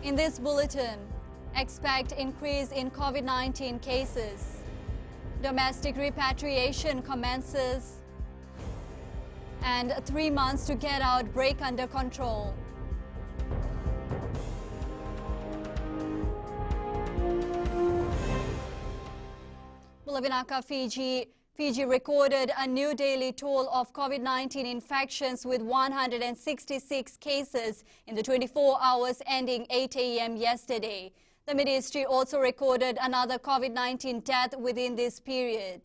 In this bulletin, expect increase in COVID-19 cases. Domestic repatriation commences. And 3 months to get outbreak under control. Bulavinaka, Fiji. Fiji recorded a new daily toll of COVID-19 infections with 166 cases in the 24 hours ending 8 a.m. yesterday. The ministry also recorded another COVID-19 death within this period.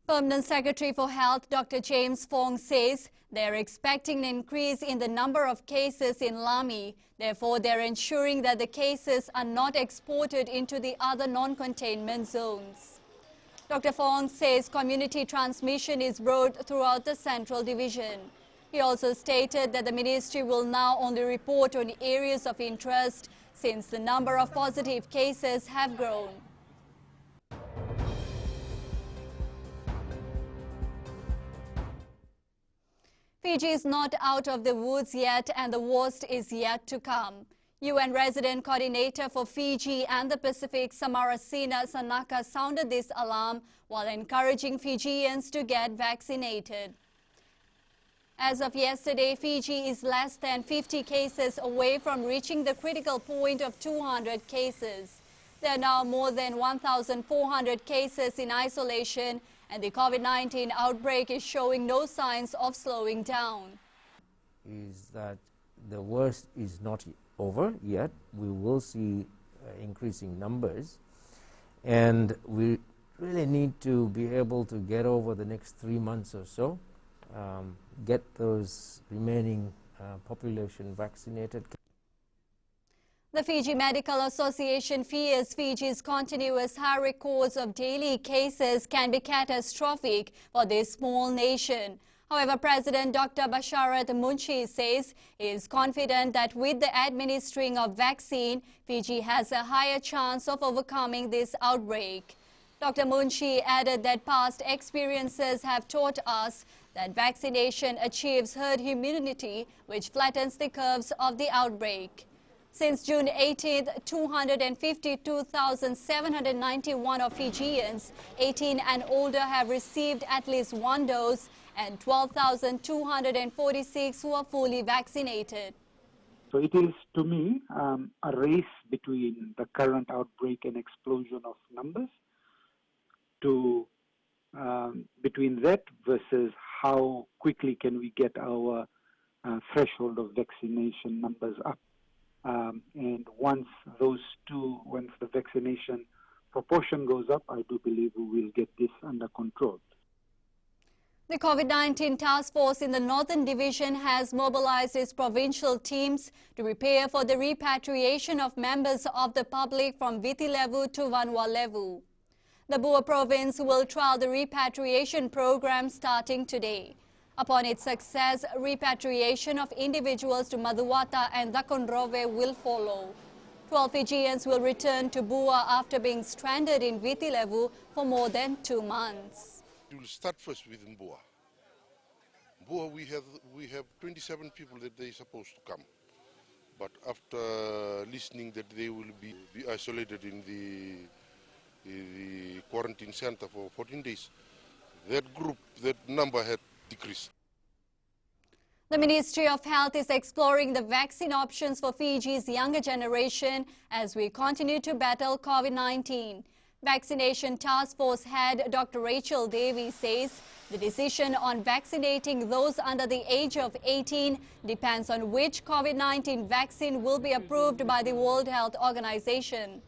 Permanent Secretary for Health Dr. James Fong says they're expecting an increase in the number of cases in Lamy. Therefore, they're ensuring that the cases are not exported into the other non-containment zones. Dr. Fong says community transmission is broad throughout the Central Division. He also stated that the ministry will now only report on areas of interest since the number of positive cases have grown. Fiji is not out of the woods yet, and the worst is yet to come. UN Resident Coordinator for Fiji and the Pacific, Samarasina Sanaka, sounded this alarm while encouraging Fijians to get vaccinated. As of yesterday, Fiji is less than 50 cases away from reaching the critical point of 200 cases. There are now more than 1,400 cases in isolation, and the COVID-19 outbreak is showing no signs of slowing down. Is that the worst is not over yet. We will see increasing numbers, and we really need to be able to get over the next 3 months or so, get those remaining population vaccinated. The Fiji Medical Association fears Fiji's continuous high records of daily cases can be catastrophic for this small nation. However, President Dr. Basharat Munshi says he is confident that with the administering of vaccine, Fiji has a higher chance of overcoming this outbreak. Dr. Munshi added that past experiences have taught us that vaccination achieves herd immunity, which flattens the curves of the outbreak. Since June 18th, 252,791 of Fijians 18 and older have received at least one dose, and 12,246 who are fully vaccinated. So it is, to me, a race between the current outbreak and explosion of numbers between that versus how quickly can we get our threshold of vaccination numbers up. And once the vaccination proportion goes up, I do believe we will get this under control. The COVID-19 task force in the Northern Division has mobilized its provincial teams to prepare for the repatriation of members of the public from Viti-Levu to Vanuatu-Levu. The Bua province will trial the repatriation program starting today. Upon its success, repatriation of individuals to Maduwata and Dakonrove will follow. 12 Fijians will return to Bua after being stranded in Viti-Levu for more than 2 months. We will start first within Bua. Bua, we have 27 people that they are supposed to come. But after listening that they will be isolated in the quarantine center for 14 days, that number had decreased. The Ministry of Health is exploring the vaccine options for Fiji's younger generation as we continue to battle COVID-19. Vaccination Task Force head Dr. Rachel Devi says the decision on vaccinating those under the age of 18 depends on which COVID-19 vaccine will be approved by the World Health Organization.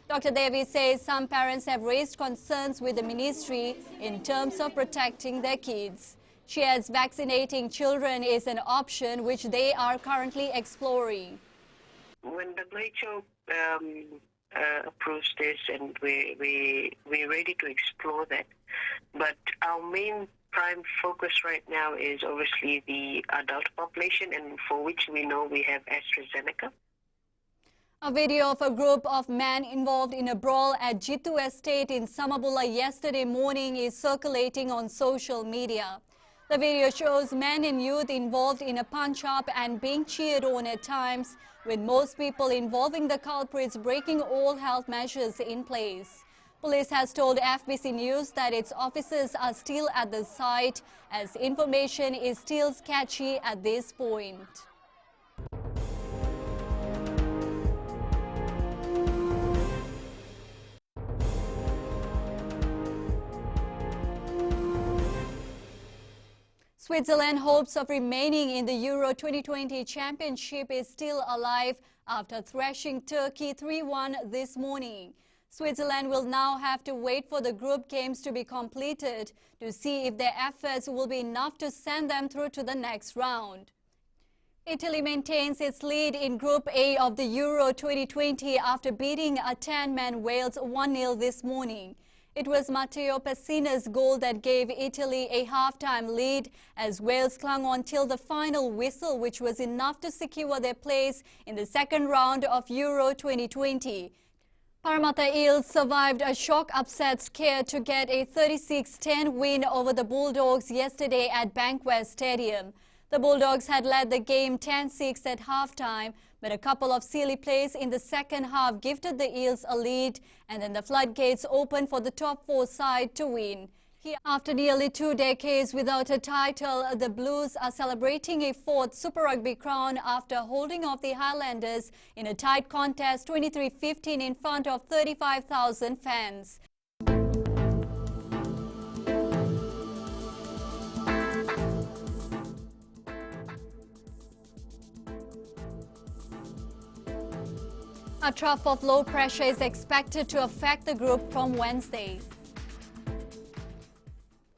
Dr. Devi says some parents have raised concerns with the ministry in terms of protecting their kids. She adds vaccinating children is an option which they are currently exploring. When WHO approves this, and we're ready to explore that, but our main prime focus right now is obviously the adult population, and for which we know we have AstraZeneca. A video of a group of men involved in a brawl at Jitu Estate in Samabula yesterday morning is circulating on social media. The video shows men and youth involved in a punch-up and being cheered on at times, with most people involving the culprits breaking all health measures in place. Police has told FBC News that its officers are still at the site as information is still sketchy at this point. Switzerland's hopes of remaining in the Euro 2020 Championship is still alive after thrashing Turkey 3-1 this morning. Switzerland will now have to wait for the group games to be completed to see if their efforts will be enough to send them through to the next round. Italy maintains its lead in Group A of the Euro 2020 after beating a 10-man Wales 1-0 this morning. It was Matteo Pessina's goal that gave Italy a half-time lead as Wales clung on till the final whistle, which was enough to secure their place in the second round of Euro 2020. Parramatta Eels survived a shock upset scare to get a 36-10 win over the Bulldogs yesterday at Bankwest Stadium. The Bulldogs had led the game 10-6 at halftime, but a couple of silly plays in the second half gifted the Eels a lead, and then the floodgates opened for the top four side to win. After nearly 2 decades without a title, the Blues are celebrating a fourth Super Rugby crown after holding off the Highlanders in a tight contest 23-15 in front of 35,000 fans. A trough of low pressure is expected to affect the group from Wednesday.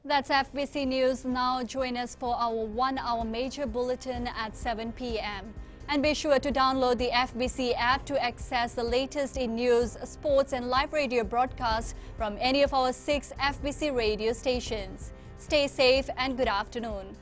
That's FBC News. Now join us for our 1-hour major bulletin at 7 p.m. And be sure to download the FBC app to access the latest in news, sports and live radio broadcasts from any of our 6 FBC radio stations. Stay safe and good afternoon.